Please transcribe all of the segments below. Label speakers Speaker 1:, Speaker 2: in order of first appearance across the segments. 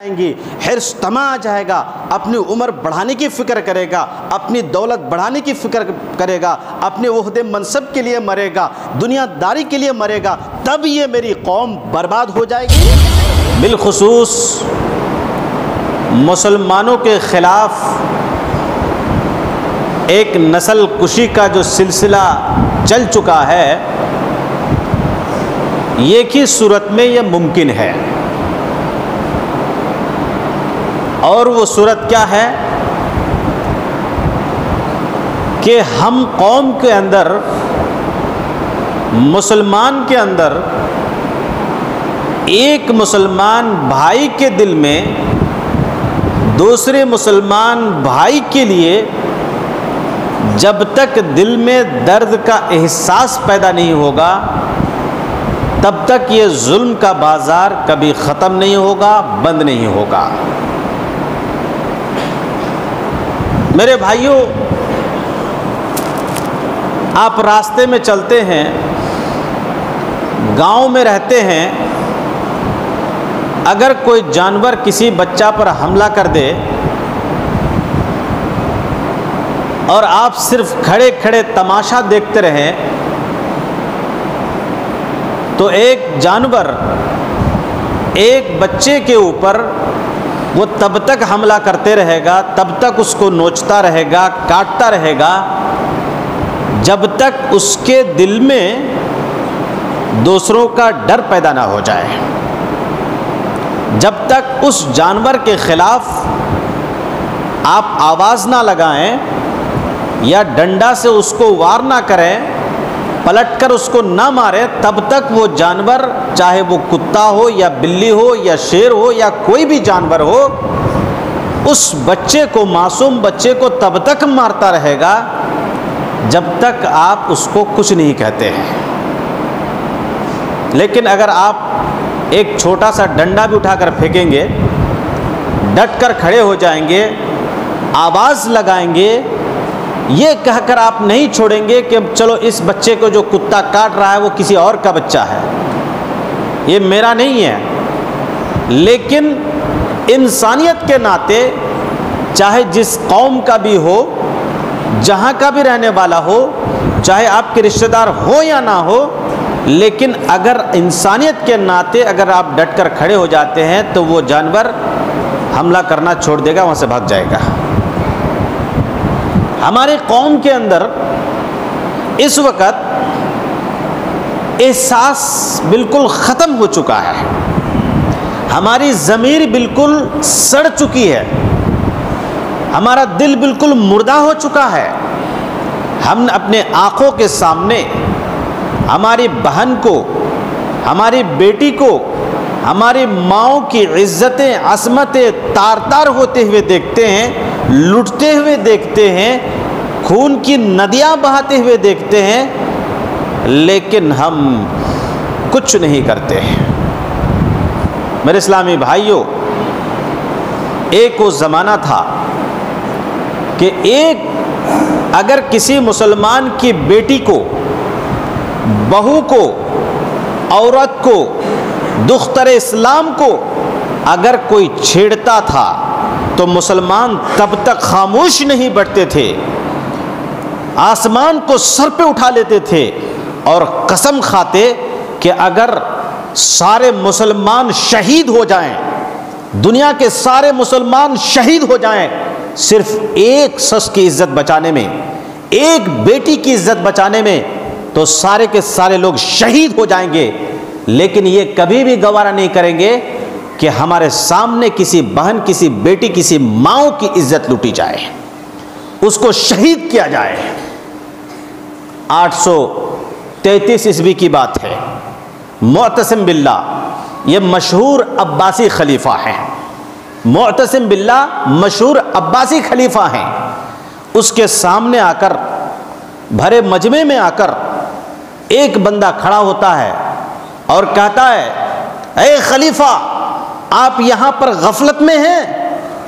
Speaker 1: گی، حرص طمع آ جائے گا، اپنی عمر بڑھانے کی فکر کرے گا، اپنی دولت بڑھانے کی فکر کرے گا، اپنے عہدے منصب کے لیے مرے گا، دنیا داری کے لیے مرے گا، تب یہ میری قوم برباد ہو جائے گی۔ بالخصوص مسلمانوں کے خلاف ایک نسل کشی کا جو سلسلہ چل چکا ہے، ایک ہی صورت میں یہ ممکن ہے، اور وہ صورت کیا ہے کہ ہم قوم کے اندر، مسلمان کے اندر، ایک مسلمان بھائی کے دل میں دوسرے مسلمان بھائی کے لیے جب تک دل میں درد کا احساس پیدا نہیں ہوگا، تب تک یہ ظلم کا بازار کبھی ختم نہیں ہوگا، بند نہیں ہوگا۔ میرے بھائیوں، آپ راستے میں چلتے ہیں، گاؤں میں رہتے ہیں، اگر کوئی جانور کسی بچہ پر حملہ کر دے اور آپ صرف کھڑے کھڑے تماشا دیکھتے رہیں، تو ایک جانور ایک بچے کے اوپر وہ تب تک حملہ کرتے رہے گا، تب تک اس کو نوچتا رہے گا، کاٹتا رہے گا، جب تک اس کے دل میں دوسروں کا ڈر پیدا نہ ہو جائے، جب تک اس جانور کے خلاف آپ آواز نہ لگائیں یا ڈنڈا سے اس کو وار نہ کریں، پلٹ کر اس کو نہ ماریں، تب تک وہ جانور، چاہے وہ کتا ہو یا بلی ہو یا شیر ہو یا کوئی بھی جانور ہو، اس بچے کو، معصوم بچے کو تب تک مارتا رہے گا جب تک آپ اس کو کچھ نہیں کہتے ہیں۔ لیکن اگر آپ ایک چھوٹا سا ڈنڈا بھی اٹھا کر پھینکیں گے، ڈٹ کر کھڑے ہو جائیں گے، آواز لگائیں گے، یہ کہہ کر آپ نہیں چھوڑیں گے کہ چلو اس بچے کو جو کتا کاٹ رہا ہے وہ کسی اور کا بچہ ہے، یہ میرا نہیں ہے، لیکن انسانیت کے ناطے، چاہے جس قوم کا بھی ہو، جہاں کا بھی رہنے والا ہو، چاہے آپ کے رشتہ دار ہو یا نہ ہو، لیکن اگر انسانیت کے ناطے اگر آپ ڈٹ کر کھڑے ہو جاتے ہیں تو وہ جانور حملہ کرنا چھوڑ دے گا، وہاں سے بھاگ جائے گا۔ ہمارے قوم کے اندر اس وقت احساس بالکل ختم ہو چکا ہے، ہماری ضمیر بالکل سڑ چکی ہے، ہمارا دل بالکل مردہ ہو چکا ہے۔ ہم اپنے آنکھوں کے سامنے ہماری بہن کو، ہماری بیٹی کو، ہماری ماؤں کی عزتیں، عصمتیں تار تار ہوتے ہوئے دیکھتے ہیں، لٹتے ہوئے دیکھتے ہیں، خون کی ندیاں بہاتے ہوئے دیکھتے ہیں، لیکن ہم کچھ نہیں کرتے ہیں۔ میرے اسلامی بھائیوں، ایک وہ زمانہ تھا کہ اگر کسی مسلمان کی بیٹی کو، بہو کو، عورت کو، دختر اسلام کو اگر کوئی چھیڑتا تھا تو مسلمان تب تک خاموش نہیں بیٹھتے تھے، آسمان کو سر پہ اٹھا لیتے تھے اور قسم کھاتے کہ اگر سارے مسلمان شہید ہو جائیں، دنیا کے سارے مسلمان شہید ہو جائیں، صرف ایک شخص کی عزت بچانے میں، ایک بیٹی کی عزت بچانے میں، تو سارے کے سارے لوگ شہید ہو جائیں گے، لیکن یہ کبھی بھی گوارا نہیں کریں گے کہ ہمارے سامنے کسی بہن، کسی بیٹی، کسی ماں کی عزت لوٹی جائے، اس کو شہید کیا جائے۔ 833 عیسوی کی بات ہے، معتصم باللہ، یہ مشہور عباسی خلیفہ ہیں، معتصم باللہ مشہور عباسی خلیفہ ہیں، اس کے سامنے آ کر، بھرے مجمع میں آ کر ایک بندہ کھڑا ہوتا ہے اور کہتا ہے، اے خلیفہ، آپ یہاں پر غفلت میں ہیں،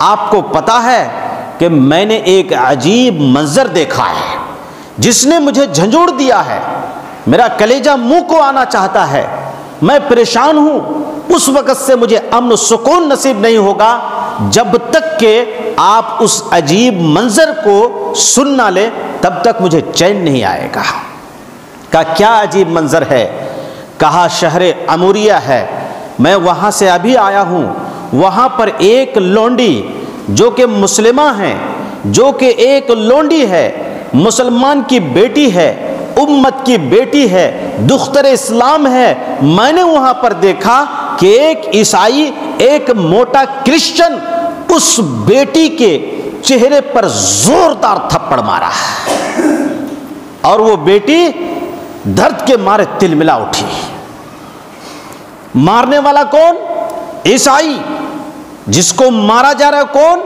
Speaker 1: آپ کو پتا ہے کہ میں نے ایک عجیب منظر دیکھا ہے جس نے مجھے جھنجھوڑ دیا ہے، میرا کلیجہ منہ کو آنا چاہتا ہے، میں پریشان ہوں، اس وقت سے مجھے امن و سکون نصیب نہیں ہوگا جب تک کہ آپ اس عجیب منظر کو سن نہ لیں، تب تک مجھے چین نہیں آئے گا۔ کہا کیا عجیب منظر ہے؟ کہا شہر عموریہ ہے، میں وہاں سے ابھی آیا ہوں، وہاں پر ایک لونڈی جو کہ مسلمہ ہیں، جو کہ ایک لونڈی ہے، مسلمان کی بیٹی ہے، امت کی بیٹی ہے، دختر اسلام ہے، میں نے وہاں پر دیکھا کہ ایک عیسائی، ایک موٹا کرسچن اس بیٹی کے چہرے پر زوردار تھپڑ مارا اور وہ بیٹی درد کے مارے تلملا اٹھی۔ مارنے والا کون؟ عیسائی۔ جس کو مارا جا رہا ہے کون؟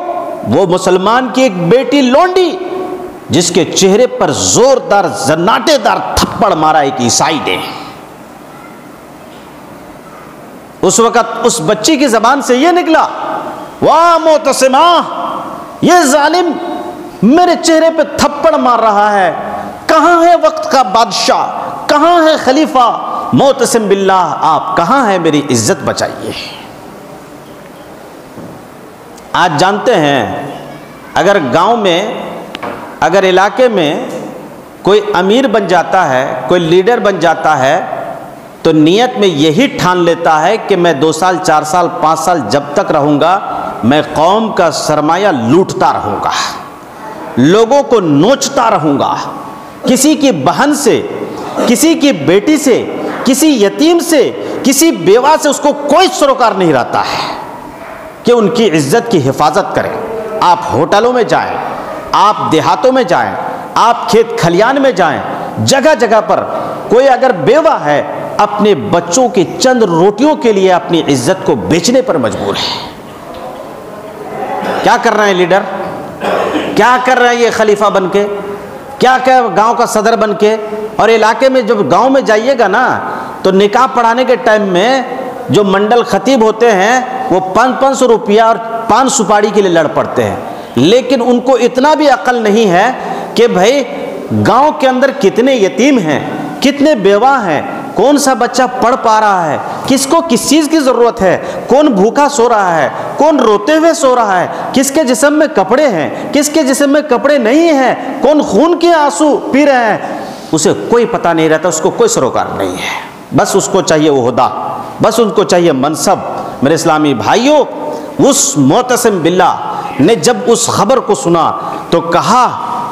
Speaker 1: وہ مسلمان کی ایک بیٹی لونڈی، جس کے چہرے پر زوردار زناٹے دار تھپڑ مارا ایک عیسائی نے۔ اس وقت اس بچی کی زبان سے یہ نکلا، واہ معتصمہ، یہ ظالم میرے چہرے پہ تھپڑ مار رہا ہے، کہاں ہے وقت کا بادشاہ، کہاں ہے خلیفہ معتصم باللہ، آپ کہاں ہیں؟ میری عزت بچائیے۔ آج جانتے ہیں اگر گاؤں میں، اگر علاقے میں کوئی امیر بن جاتا ہے، کوئی لیڈر بن جاتا ہے، تو نیت میں یہی ٹھان لیتا ہے کہ میں 2 سال 4 سال 5 سال جب تک رہوں گا میں قوم کا سرمایہ لوٹتا رہوں گا، لوگوں کو نوچتا رہوں گا، کسی کی بہن سے، کسی کی بیٹی سے، کسی یتیم سے، کسی بیوہ سے اس کو کوئی سروکار نہیں رہتا ہے کہ ان کی عزت کی حفاظت کریں۔ آپ ہوٹلوں میں جائیں، آپ دیہاتوں میں جائیں، آپ کھیت کھلیان میں جائیں، جگہ جگہ پر کوئی اگر بیوہ ہے اپنے بچوں کی چند روٹیوں کے لیے اپنی عزت کو بیچنے پر مجبور ہے۔ کیا کر رہے ہیں لیڈر؟ کیا کر رہے ہیں یہ خلیفہ بن کے؟ کیا کہ گاؤں کا صدر بن کے؟ اور علاقے میں جب گاؤں میں جائیے گا نا تو نکاح پڑھانے کے ٹائم میں جو منڈل خطیب ہوتے ہیں وہ 500 روپیہ اور 5 سپاڑی کے لیے لڑ پڑتے ہیں، لیکن ان کو اتنا بھی عقل نہیں ہے کہ بھائی گاؤں کے اندر کتنے یتیم ہیں، کتنے بیوہ ہیں، کون سا بچہ پڑھ پا رہا ہے، کس کو کس چیز کی ضرورت ہے، کون بھوکا سو رہا ہے، کون روتے ہوئے سو رہا ہے، کس کے جسم میں کپڑے ہیں، کس کے جسم میں کپڑے نہیں ہیں، کون خون کے آنسو پی رہے ہیں، اسے کوئی پتہ نہیں رہتا، اس کو کوئی سروکار نہیں ہے۔ بس اس کو چاہیے وہ عہدہ، بس ان کو چاہیے منصب۔ میرے اسلامی بھائیوں، اس معتصم باللہ نے جب اس خبر کو سنا تو کہا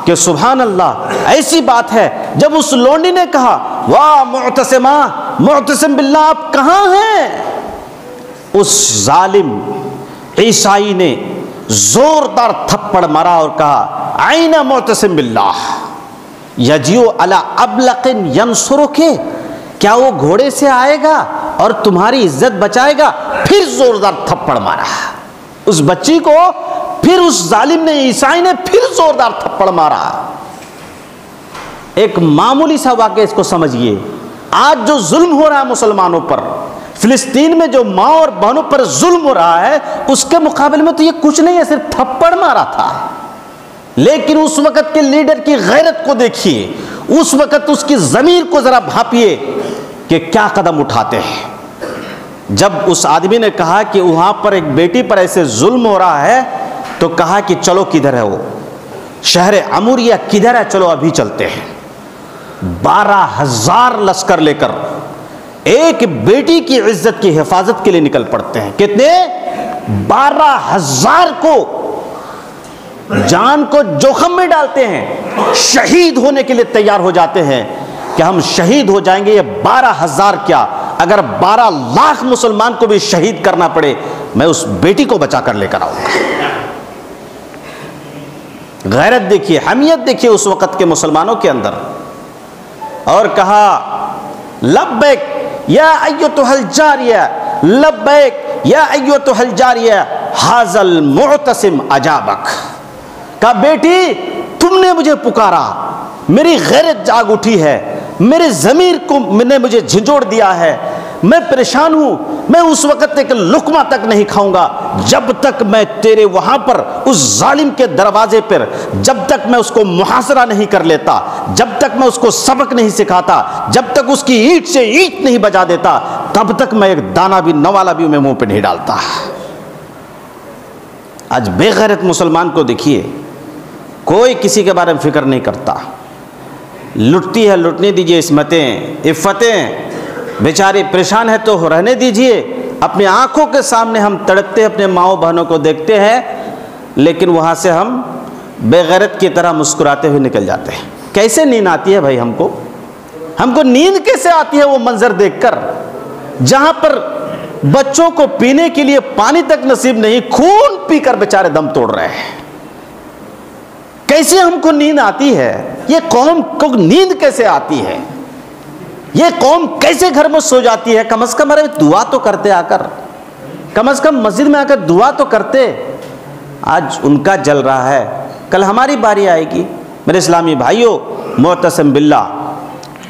Speaker 1: کہ سبحان اللہ، ایسی بات ہے۔ جب اس لونڈی نے کہا واہ معتصمہ، معتصم باللہ آپ کہاں ہیں، اس ظالم عیسائی نے زوردار تھپڑ مارا اور کہا عین معتصم باللہ یجیو علی ابلق ینصرک، کیا وہ گھوڑے سے آئے گا اور تمہاری عزت بچائے گا؟ پھر زوردار تھپڑ مارا اس بچی کو، پھر اس ظالم نے، عیسائی نے پھر زوردار تھپڑ مارا۔ ایک معمولی سا واقعہ اس کو سمجھیے، آج جو ظلم ہو رہا ہے مسلمانوں پر، فلسطین میں جو ماں اور بہنوں پر ظلم ہو رہا ہے، اس کے مقابلے میں تو یہ کچھ نہیں ہے، صرف تھپڑ مارا تھا۔ لیکن اس وقت کے لیڈر کی غیرت کو دیکھیے، اس وقت اس کی ضمیر کو ذرا بھانپیے کہ کیا قدم اٹھاتے ہیں۔ جب اس آدمی نے کہا کہ وہاں پر ایک بیٹی پر ایسے ظلم ہو رہا ہے تو کہا کہ چلو کدھر ہے وہ شہر عموریہ کدھر ہے، چلو ابھی چلتے ہیں۔ 12,000 لشکر لے کر ایک بیٹی کی عزت کی حفاظت کے لیے نکل پڑتے ہیں۔ کتنے؟ 12,000 کو جان کو جوخم میں ڈالتے ہیں، شہید ہونے کے لیے تیار ہو جاتے ہیں کہ ہم شہید ہو جائیں گے۔ یہ 12,000 کیا، اگر 12 لاکھ مسلمان کو بھی شہید کرنا پڑے میں اس بیٹی کو بچا کر لے کر آؤں گا۔ غیرت دیکھیے، حمیت دیکھیے اس وقت کے مسلمانوں کے اندر۔ اور کہا لبیک یا ایتھا الجاریہ، لبیک یا ایتھا الجاریہ، ھذا المعتصم اجابک۔ کہا بیٹی تم نے مجھے پکارا، میری غیرت جاگ اٹھی ہے، میرے ضمیر کو نے مجھے جھنجھوڑ دیا ہے، میں پریشان ہوں، میں اس وقت ایک لقمہ تک نہیں کھاؤں گا جب تک میں تیرے وہاں پر اس ظالم کے دروازے پر، جب تک میں اس کو محاصرہ نہیں کر لیتا، جب تک میں اس کو سبق نہیں سکھاتا، جب تک اس کی اینٹ سے اینٹ نہیں بجا دیتا، تب تک میں ایک دانہ بھی نوالا بھی میں منہ پہ نہیں ڈالتا۔ آج بے غیرت مسلمان کو دیکھیے، کوئی کسی کے بارے میں فکر نہیں کرتا، لٹتی ہے لٹنے دیجیے، عفتیں بیچاری پریشان ہے تو رہنے دیجیے۔ اپنی آنکھوں کے سامنے ہم تڑپتے اپنے ماؤں بہنوں کو دیکھتے ہیں، لیکن وہاں سے ہم بے غیرت کی طرح مسکراتے ہوئے نکل جاتے ہیں۔ کیسے نیند آتی ہے بھائی ہم کو نیند کیسے آتی ہے وہ منظر دیکھ کر، جہاں پر بچوں کو پینے کے لیے پانی تک نصیب نہیں، خون پی کر بیچارے دم توڑ رہے ہیں۔ کیسے ہم کو نیند آتی ہے؟ یہ قوم کو نیند کیسے آتی ہے؟ یہ قوم کیسے گھر میں سو جاتی ہے؟ کم از کم ارے دعا تو کرتے، آ کر کم از کم مسجد میں آ کر دعا تو کرتے۔ آج ان کا جل رہا ہے، کل ہماری باری آئے گی۔ میرے اسلامی بھائیوں، معتصم باللہ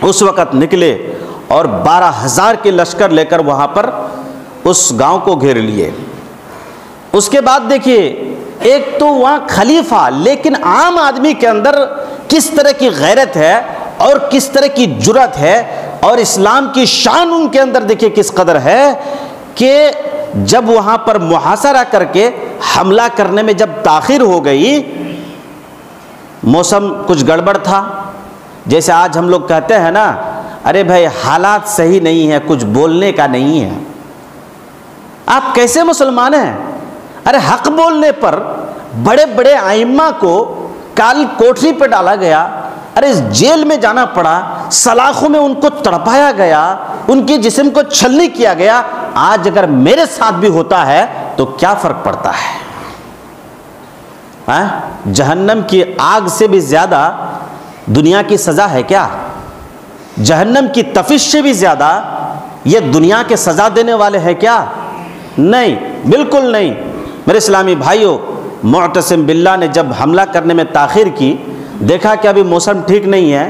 Speaker 1: اس وقت نکلے اور 12,000 کے لشکر لے کر وہاں پر اس گاؤں کو گھیر لیے۔ اس کے بعد دیکھیے، ایک تو وہاں خلیفہ، لیکن عام آدمی کے اندر کس طرح کی غیرت ہے اور کس طرح کی جرأت ہے، اور اسلام کی شان ان کے اندر دیکھیے کس قدر ہے کہ جب وہاں پر محاصرہ کر کے حملہ کرنے میں جب تاخیر ہو گئی، موسم کچھ گڑبڑ تھا، جیسے آج ہم لوگ کہتے ہیں نا، ارے بھائی حالات صحیح نہیں ہے، کچھ بولنے کا نہیں ہے۔ آپ کیسے مسلمان ہیں؟ ارے حق بولنے پر بڑے بڑے ائمہ کو کال کوٹری پہ ڈالا گیا، ارے جیل میں جانا پڑا، سلاخوں میں ان کو تڑپایا گیا، ان کے جسم کو چھلنی کیا گیا۔ آج اگر میرے ساتھ بھی ہوتا ہے تو کیا فرق پڑتا ہے؟ جہنم کی آگ سے بھی زیادہ دنیا کی سزا ہے کیا؟ جہنم کی تفش سے بھی زیادہ یہ دنیا کے سزا دینے والے ہیں کیا؟ نہیں، بالکل نہیں۔ میرے اسلامی بھائیوں، معتصم باللہ نے جب حملہ کرنے میں تاخیر کی، دیکھا کہ ابھی موسم ٹھیک نہیں ہے،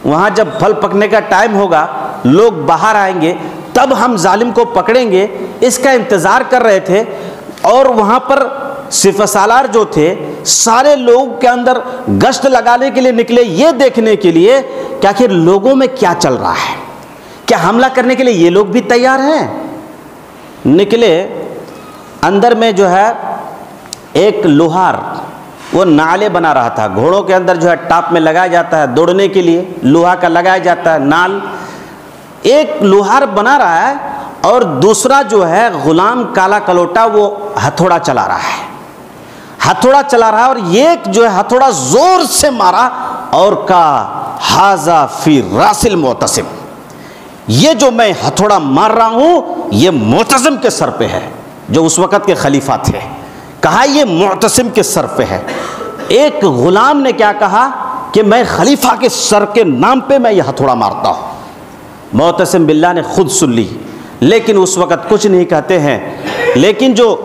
Speaker 1: وہاں جب پھل پکنے کا ٹائم ہوگا، لوگ باہر آئیں گے، تب ہم ظالم کو پکڑیں گے، اس کا انتظار کر رہے تھے۔ اور وہاں پر سپہ سالار جو تھے، سارے لوگ کے اندر گشت لگانے کے لیے نکلے، یہ دیکھنے کے لیے کہ آخر لوگوں میں کیا چل رہا ہے، کیا حملہ کرنے کے لیے یہ لوگ بھی تیار ہیں۔ نکلے، اندر میں جو ہے ایک لوہار وہ نالے بنا رہا تھا، گھوڑوں کے اندر جو ہے ٹاپ میں لگایا جاتا ہے دوڑنے کے لیے، لوہا کا لگایا جاتا ہے نال، ایک لوہار بنا رہا ہے، اور دوسرا جو ہے غلام کالا کلوٹا وہ ہتھوڑا چلا رہا ہے، ہتھوڑا چلا رہا ہے، اور ایک جو ہے ہتھوڑا زور سے مارا اور کہا ہاذا فی راس المعتصم، یہ جو میں ہتھوڑا مار رہا ہوں یہ معتصم کے سر پہ ہے، جو اس وقت کے خلیفہ تھے، کہا یہ معتصم کے سر پہ ہے۔ ایک غلام نے کیا کہا کہ میں خلیفہ کے سر کے نام پہ میں یہ ہتھوڑا مارتا ہوں۔ معتصم باللہ نے خود سن لی، لیکن اس وقت کچھ نہیں کہتے ہیں، لیکن جو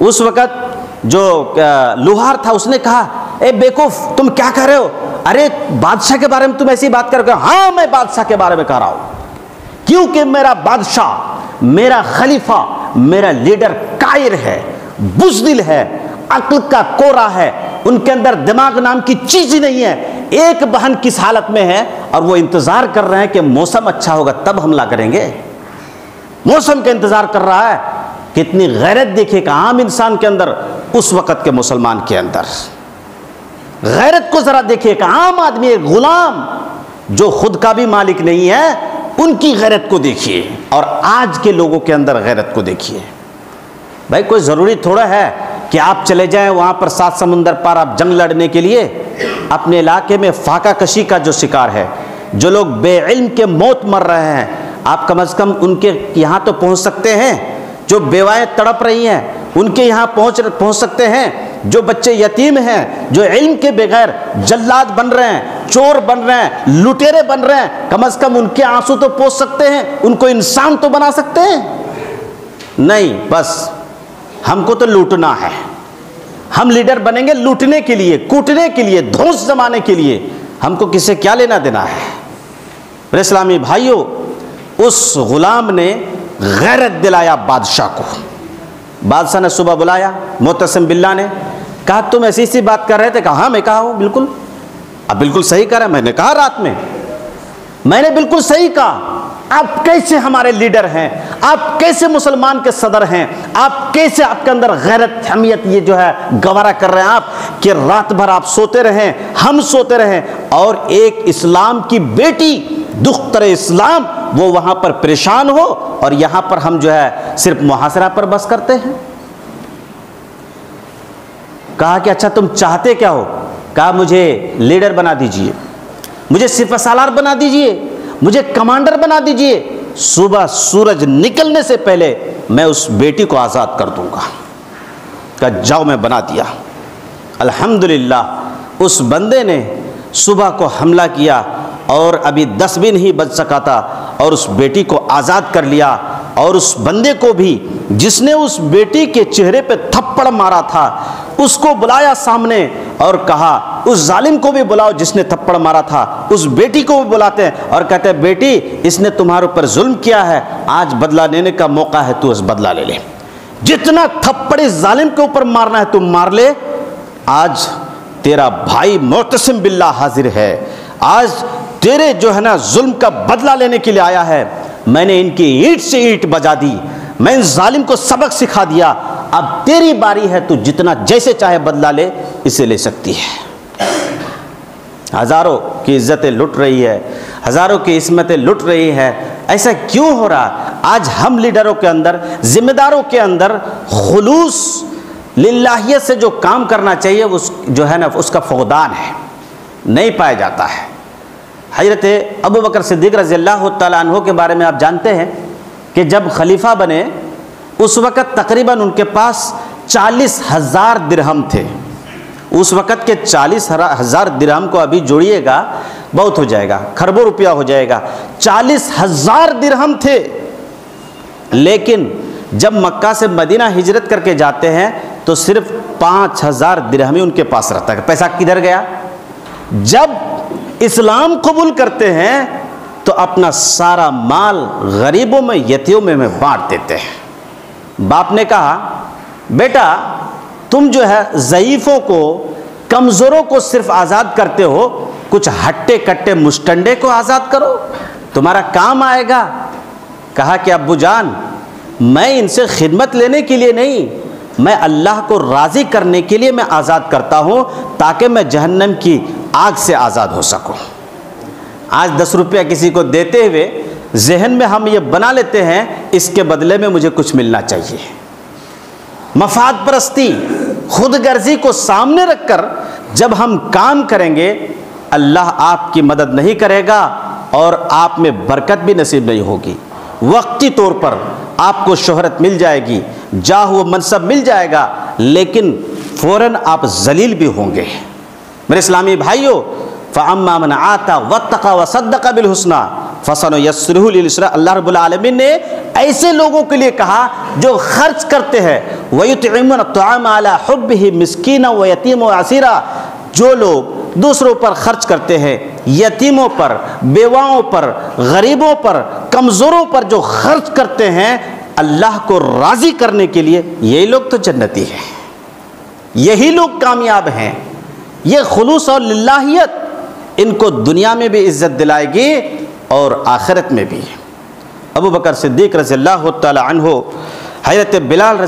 Speaker 1: اس وقت جو لوہار تھا اس نے کہا اے بیوقوف تم کیا کہہ رہے ہو؟ ارے بادشاہ کے بارے میں تم ایسی بات کر رہے ہو؟ ہاں میں بادشاہ کے بارے میں کہہ رہا ہوں، کیونکہ میرا بادشاہ، میرا خلیفہ، میرا لیڈر کائر ہے، بزدل ہے، عقل کا کورا ہے، ان کے اندر دماغ نام کی چیز ہی نہیں ہے۔ ایک بہن کس حالت میں ہے اور وہ انتظار کر رہے ہیں کہ موسم اچھا ہوگا تب حملہ کریں گے، موسم کا انتظار کر رہا ہے۔ کتنی غیرت دیکھیے کہ عام انسان کے اندر، اس وقت کے مسلمان کے اندر غیرت کو ذرا دیکھیے کہ عام آدمی، ایک غلام جو خود کا بھی مالک نہیں ہے، ان کی غیرت کو دیکھیے، اور آج کے لوگوں کے اندر غیرت کو دیکھیے۔ بھائی کوئی ضروری تھوڑا ہے کہ آپ چلے جائیں وہاں پر 7 سمندر پار آپ جنگ لڑنے کے لیے۔ اپنے علاقے میں فاقہ کشی کا جو شکار ہے، جو لوگ بے علم کے موت مر رہے ہیں، آپ کم از کم ان کے یہاں تو پہنچ سکتے ہیں۔ جو بیوائیں تڑپ رہی ہیں ان کے یہاں پہنچ سکتے ہیں۔ جو بچے یتیم ہیں، جو علم کے بغیر جلاد بن رہے ہیں، چور بن رہے ہیں، لٹیرے بن رہے ہیں، کم از کم ان کے آنسو تو پوچھ سکتے ہیں، ان کو انسان تو بنا سکتے ہیں۔ نہیں، بس ہم کو تو لوٹنا ہے، ہم لیڈر بنیں گے لوٹنے کے لیے، کوٹنے کے لیے، دھوس جمانے کے لیے، ہم کو کس سے کیا لینا دینا ہے۔ میرے اسلامی بھائیوں، اس غلام نے غیرت دلایا بادشاہ کو۔ بادشاہ نے صبح بلایا معتصم باللہ نے، کہا تم ایسی سی بات کر رہے تھے؟ کہا ہاں میں کہا ہوں، بالکل، اب بالکل صحیح کہہ رہا ہے، میں نے کہا رات میں، میں نے بالکل صحیح کہا۔ آپ کیسے ہمارے لیڈر ہیں، آپ کیسے مسلمان کے صدر ہیں، آپ کیسے آپ کے اندر غیرت حمیت یہ جو ہے گوارا کر رہے ہیں آپ کہ رات بھر آپ سوتے رہیں، ہم سوتے رہیں، اور ایک اسلام کی بیٹی دختر اسلام وہ وہاں پر پریشان ہو، اور یہاں پر ہم جو ہے صرف محاصرہ پر بس کرتے ہیں۔ کہا کہ اچھا تم چاہتے کیا ہو؟ کہا مجھے لیڈر بنا دیجئے، مجھے سپہ سالار بنا دیجئے، مجھے کمانڈر بنا دیجئے، صبح سورج نکلنے سے پہلے میں اس بیٹی کو آزاد کر دوں گا۔ کہا جاؤ، میں بنا دیا۔ الحمدللہ اس بندے نے صبح کو حملہ کیا اور ابھی 10 بھی نہیں بج سکا تھا، اور اس بیٹی کو آزاد کر لیا، اور اس بندے کو بھی جس نے اس بیٹی کے چہرے پہ تھپڑ مارا تھا اس کو بلایا سامنے اور کہا، اس ظالم کو بھی بلاؤ جس نے تھپڑ مارا تھا، اس بیٹی کو بھی بلاتے ہیں اور کہتے ہیں بیٹی اس نے تمہارے اوپر ظلم کیا ہے، آج بدلہ لینے کا موقع ہے، تو اس بدلہ لے لے، جتنا تھپڑ اس ظالم کے اوپر مارنا ہے تم مار لے، آج تیرا بھائی معتصم باللہ حاضر ہے، آج تیرے جو ہے نا ظلم کا بدلہ لینے کے لیے آیا ہے، میں نے ان کی اینٹ سے اینٹ بجا دی، میں ان ظالم کو سبق سکھا دیا، اب تیری باری ہے، تو جتنا جیسے چاہے بدلہ لے، اسے لے سکتی ہے۔ ہزاروں کی عزتیں لٹ رہی ہے، ہزاروں کی عصمتیں لٹ رہی ہے، ایسا کیوں ہو رہا؟ آج ہم لیڈروں کے اندر، ذمہ داروں کے اندر خلوص للہیت سے جو کام کرنا چاہیے وہ جو ہے نا اس کا فقدان ہے، نہیں پایا جاتا ہے۔ حضرت ابو بکر صدیق رضی اللہ تعالیٰ عنہ کے بارے میں آپ جانتے ہیں کہ جب خلیفہ بنے اس وقت تقریباً ان کے پاس 40,000 درہم تھے۔ اس وقت کے 40,000 درہم کو ابھی جوڑیے گا بہت ہو جائے گا، کھربوں روپیہ ہو جائے گا۔ 40,000 درہم تھے، لیکن جب مکہ سے مدینہ ہجرت کر کے جاتے ہیں تو صرف 5,000 درہم ہی ان کے پاس رہتا ہے۔ پیسہ کدھر گیا؟ جب اسلام قبول کرتے ہیں تو اپنا سارا مال غریبوں میں یتیموں میں بانٹ دیتے ہیں۔ باپ نے کہا بیٹا تم جو ہے ضعیفوں کو، کمزوروں کو صرف آزاد کرتے ہو، کچھ ہٹے کٹے مشٹنڈے کو آزاد کرو، تمہارا کام آئے گا۔ کہا کہ ابو جان میں ان سے خدمت لینے کے لیے نہیں، میں اللہ کو راضی کرنے کے لیے میں آزاد کرتا ہوں تاکہ میں جہنم کی آگ سے آزاد ہو سکوں۔ آج 10 روپیہ کسی کو دیتے ہوئے ذہن میں ہم یہ بنا لیتے ہیں اس کے بدلے میں مجھے کچھ ملنا چاہیے۔ مفاد پرستی، خود غرضی کو سامنے رکھ کر جب ہم کام کریں گے اللہ آپ کی مدد نہیں کرے گا اور آپ میں برکت بھی نصیب نہیں ہوگی۔ وقتی طور پر آپ کو شہرت مل جائے گی، جاہ و منصب مل جائے گا، لیکن فوراً آپ ذلیل بھی ہوں گے۔ میرے اسلامی بھائیوں، فَأَمَّا مَنْ عَاتَى وَاتَّقَى وَصَدَّقَ بِالْحُسْنَى فَسَنُيَسِّرُهُ لِلْيُسْرَىٰ۔ اللہ رب العالمین نے ایسے لوگوں کے لیے کہا جو خرچ کرتے ہیں، وَيُطْعِمُونَ الطَّعَامَ عَلَىٰ حُبِّهِ مِسْكِينًا وَيَتِيمًا وَأَسِيرًا۔ جو لوگ دوسروں پر خرچ کرتے ہیں، یتیموں پر، بیواؤں پر، غریبوں پر، کمزوروں پر جو خرچ کرتے ہیں اللہ کو راضی کرنے کے لیے، یہی لوگ تو جنتی ہیں، یہی لوگ کامیاب ہیں۔ یہ خلوص اور للہیت ان کو دنیا میں بھی عزت دلائے گی اور آخرت میں بھی۔ ابو بکر صدیق رضی اللہ تعالی عنہ حضرت بلال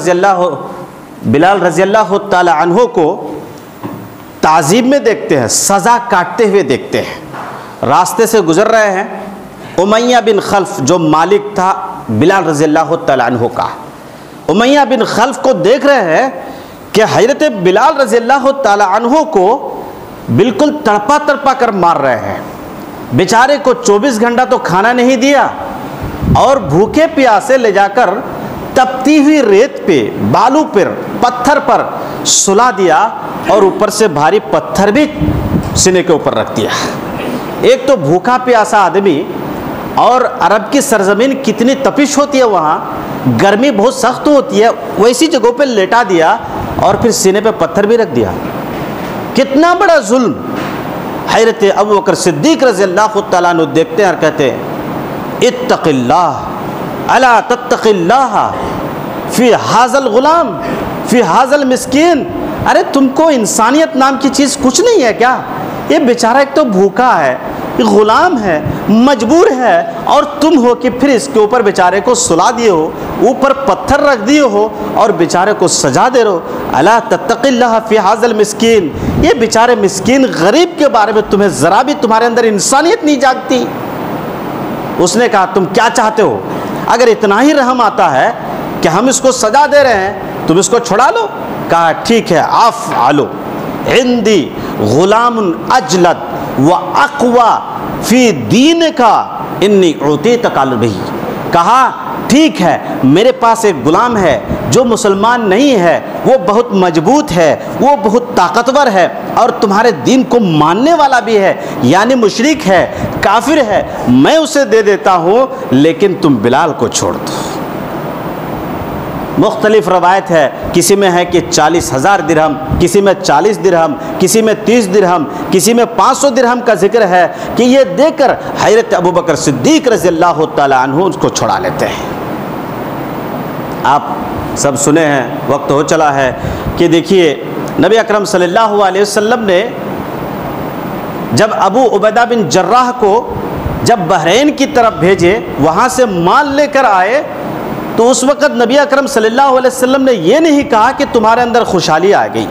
Speaker 1: رضی اللہ تعالی عنہ کو تعذیب میں دیکھتے ہیں، سزا کاٹتے ہوئے دیکھتے ہیں۔ راستے سے گزر رہے ہیں، امیہ بن خلف جو مالک تھا بلال رضی اللہ تعالی عنہ کا، امیہ بن خلف کو دیکھ رہے ہیں کہ حضرت بلال رضی اللہ تعالی عنہ کو بالکل تڑپا تڑپا کر مار رہے ہیں، بیچارے کو 24 گھنٹہ تو کھانا نہیں دیا اور بھوکے پیاسے لے جا کر تپتی ہوئی ریت پہ، بالو پر، پتھر پر سلا دیا اور اوپر سے بھاری پتھر بھی سینے کے اوپر رکھ دیا۔ ایک تو بھوکا پیاسا آدمی، اور عرب کی سرزمین کتنی تپش ہوتی ہے، وہاں گرمی بہت سخت ہوتی ہے، ویسی جگہوں پہ لیٹا دیا اور پھر سینے پہ پتھر بھی رکھ دیا۔ کتنا بڑا ظلم! حضرت ابو بکر صدیق رضی اللہ تعالیٰ عنہ دیکھتے ہیں اور کہتے ہیں اتق اللہ الا تتق اللہ فی ھذا الغلام فی ھذا المسکین۔ ارے تم کو انسانیت نام کی چیز کچھ نہیں ہے کیا؟ یہ بیچارہ ایک تو بھوکا ہے، یہ غلام ہے، مجبور ہے اور تم ہو کہ پھر اس کے اوپر بیچارے کو سلا دیے ہو, اوپر پتھر رکھ دیے ہو اور بیچارے کو سجا دے رہو. الا تتقی اللہ فی ھذا المسکین, یہ بیچارے مسکین غریب کے بارے میں تمہیں ذرا بھی تمہارے اندر انسانیت نہیں جاگتی. اس نے کہا تم کیا چاہتے ہو؟ اگر اتنا ہی رحم آتا ہے کہ ہم اس کو سزا دے رہے ہیں, تم اس کو چھڑا لو. کہا ٹھیک ہے, افعلوا عندی غلام اجلد و اقوی فی دینک انی اعطیت قلبہ. کہا ٹھیک ہے, میرے پاس ایک غلام ہے جو مسلمان نہیں ہے, وہ بہت مضبوط ہے, وہ بہت طاقتور ہے اور تمہارے دین کو ماننے والا بھی ہے, یعنی مشرک ہے, کافر ہے, میں اسے دے دیتا ہوں, لیکن تم بلال کو چھوڑ دو. مختلف روایت ہے, کسی میں ہے کہ 40,000 درہم, کسی میں 40 درہم, کسی میں 30 درہم, کسی میں 500 درہم کا ذکر ہے کہ یہ دے کر حضرت ابوبکر صدیق رضی اللہ تعالیٰ عنہ اس کو چھڑا لیتے ہیں. آپ سب سنے ہیں, وقت ہو چلا ہے, کہ دیکھیے نبی اکرم صلی اللہ علیہ وسلم نے جب ابو عبیدہ بن جراح کو جب بحرین کی طرف بھیجے, وہاں سے مال لے کر آئے, تو اس وقت نبی اکرم صلی اللہ علیہ وسلم نے یہ نہیں کہا کہ تمہارے اندر خوشحالی آ گئی,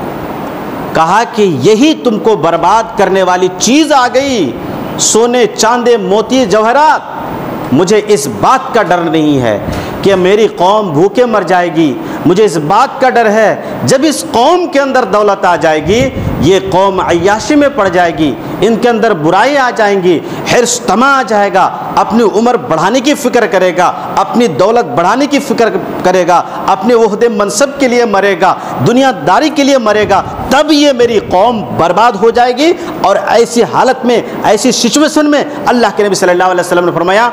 Speaker 1: کہا کہ یہی تم کو برباد کرنے والی چیز آ گئی, سونے چاندے موتی جوہرات. مجھے اس بات کا ڈر نہیں ہے کہ میری قوم بھوکے مر جائے گی, مجھے اس بات کا ڈر ہے جب اس قوم کے اندر دولت آ جائے گی, یہ قوم عیاشی میں پڑ جائے گی, ان کے اندر برائی آ جائیں گی, حرص طمع آ جائے گا, اپنی عمر بڑھانے کی فکر کرے گا, اپنی دولت بڑھانے کی فکر کرے گا, اپنے عہدے منصب کے لیے مرے گا, دنیا داری کے لیے مرے گا, تب یہ میری قوم برباد ہو جائے گی. اور ایسی حالت میں, ایسی سچویشن میں اللہ کے نبی صلی اللہ علیہ وسلم نے فرمایا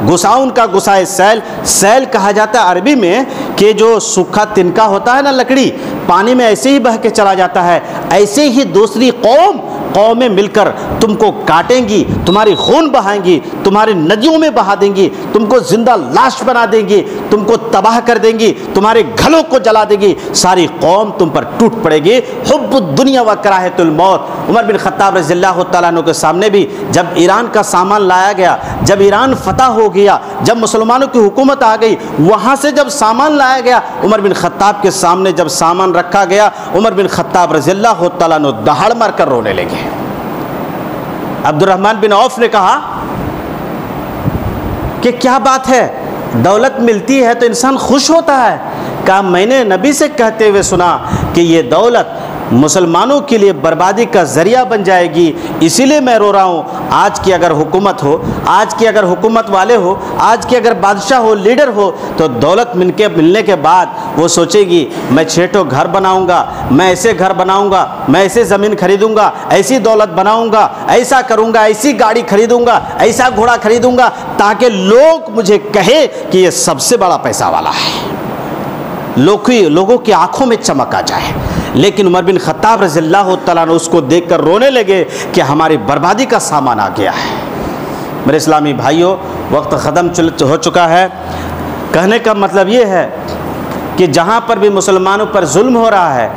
Speaker 1: گساؤن کا گسائے سیل. سیل کہا جاتا ہے عربی میں کہ جو سوکھا تنکا ہوتا ہے نا, لکڑی, پانی میں ایسے ہی بہہ کے چلا جاتا ہے, ایسے ہی دوسری قومیں مل کر تم کو کاٹیں گی, تمہاری خون بہائیں گی, تمہاری ندیوں میں بہا دیں گی, تم کو زندہ لاش بنا دیں گی, تم کو تباہ کر دیں گی, تمہارے گھروں کو جلا دیں گی, ساری قوم تم پر ٹوٹ پڑے گی. حب الدنیا و کراہت الموت. عمر بن خطاب رضی اللہ تعالیٰ عنہ کے سامنے بھی جب ایران کا سامان لایا گیا, جب ایران فتح ہو گیا, جب مسلمانوں کی حکومت آ گئی, وہاں سے جب سامان لایا گیا, عمر بن خطاب کے سامنے جب سامان رکھا گیا, عمر بن خطاب رضی اللہ تعالیٰ عنہ دہاڑ مار کر رونے لگے. عبد الرحمن بن عوف نے کہا کہ کیا بات ہے, دولت ملتی ہے تو انسان خوش ہوتا ہے. کہا میں نے نبی سے کہتے ہوئے سنا کہ یہ دولت مسلمانوں کے لیے بربادی کا ذریعہ بن جائے گی, اسی لیے میں رو رہا ہوں. آج کی اگر حکومت ہو, آج کی اگر حکومت والے ہو, آج کی اگر بادشاہ ہو, لیڈر ہو, تو دولت ملنے کے بعد وہ سوچے گی میں 6 گھر بناؤں گا, میں ایسے گھر بناؤں گا, میں ایسے زمین خریدوں گا, ایسی دولت بناؤں گا, ایسا کروں گا, ایسی گاڑی خریدوں گا, ایسا گھوڑا خریدوں گا, تاکہ لوگ مجھے کہے کہ یہ سب سے بڑا پیسہ والا ہے, لوگوں کی آنکھوں میں چمک آ جائے. لیکن عمر بن خطاب رضی اللہ تعالیٰ نے اس کو دیکھ کر رونے لگے کہ ہماری بربادی کا سامان آ گیا ہے. میرے اسلامی بھائیوں, وقت ختم ہو چکا ہے. کہنے کا مطلب یہ ہے کہ جہاں پر بھی مسلمانوں پر ظلم ہو رہا ہے,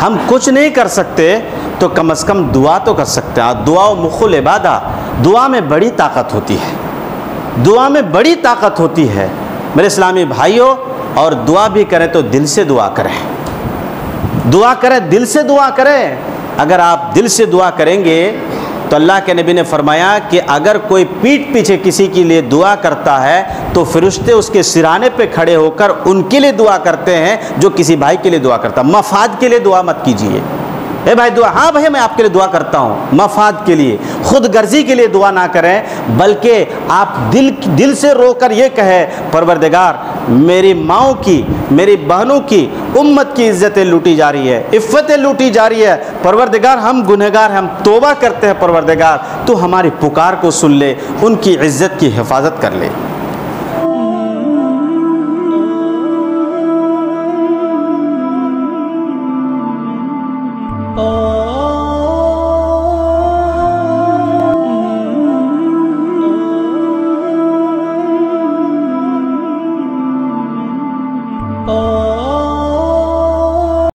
Speaker 1: ہم کچھ نہیں کر سکتے تو کم از کم دعا تو کر سکتے ہیں. دعا مخ العبادہ, دعا میں بڑی طاقت ہوتی ہے, دعا میں بڑی طاقت ہوتی ہے. میرے اسلامی بھائیوں, اور دعا بھی کریں تو دل سے دعا کریں, دعا کریں, دل سے دعا کریں. اگر آپ دل سے دعا کریں گے تو اللہ کے نبی نے فرمایا کہ اگر کوئی پیٹھ پیچھے کسی کے لیے دعا کرتا ہے تو فرشتے اس کے سرانے پہ کھڑے ہو کر ان کے لیے دعا کرتے ہیں جو کسی بھائی کے لیے دعا کرتا. مفاد کے لیے دعا مت کیجیے. اے بھائی دعا, ہاں بھائی میں آپ کے لیے دعا کرتا ہوں, مفاد کے لیے, خود غرضی کے لیے دعا نہ کریں, بلکہ آپ دل سے رو کر یہ کہیں پروردگار میری ماؤں کی, میری بہنوں کی, امت کی عزتیں لوٹی جا رہی ہے, عفتیں لوٹی جا رہی ہے, پروردگار ہم گنہگار ہیں, ہم توبہ کرتے ہیں, پروردگار تو ہماری پکار کو سن لے, ان کی عزت کی حفاظت کر لے.